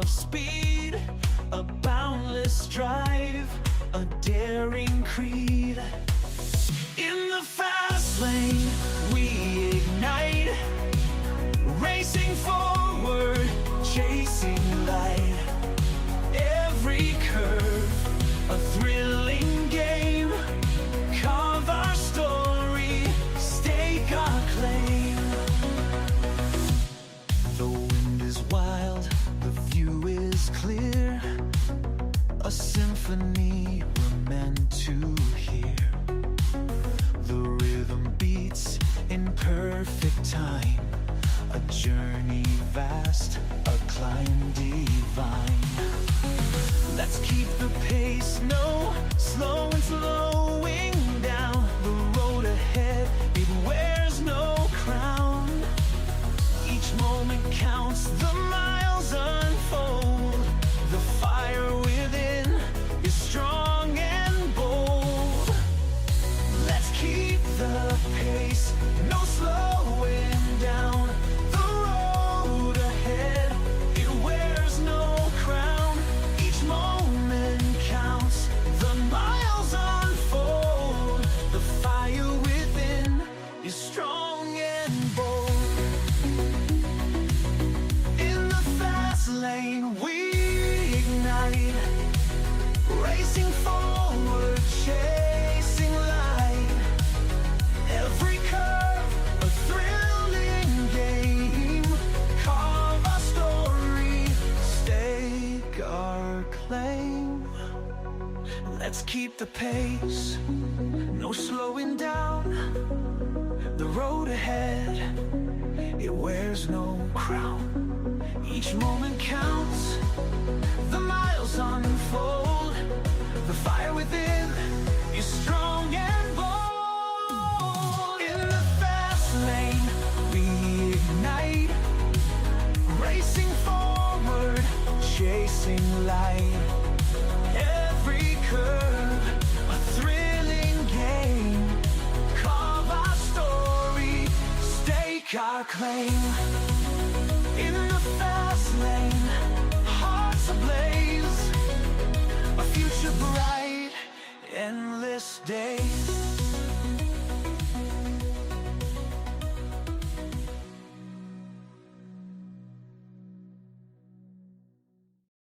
of speed, a boundless drive, a daring creed. In the fast lane, we ignite, racing forward, chasing light. Every curve, a thrilling game. Carve our story, stake our claim. The wind is wild, the view is clear. A symphony we're meant to hear. The rhythm beats in perfect time. A journey vast, a climb divine. Let's keep the pace, no slow and slowing down. The road ahead, it wears no crown. Each moment counts, the miles unfold. The fire within is strong and bold. Let's keep the pace, no slowing down. The road ahead, it wears no crown. Each moment counts, the miles unfold. The fire within is strong and bold. In the fast lane we ignite, racing forward, chasing light. Every curve, a thrilling game. Carve our story, stake our claim. Let's keep the pace, no slowing down. The road ahead, it wears no crown. Each moment counts, the miles unfold. The fire within is strong and bold. In the fast lane we ignite, racing forward, chasing light. Every curve, a thrilling game. Carve our story, stake our claim. In the fast lane, hearts ablaze, a future bright, endless days.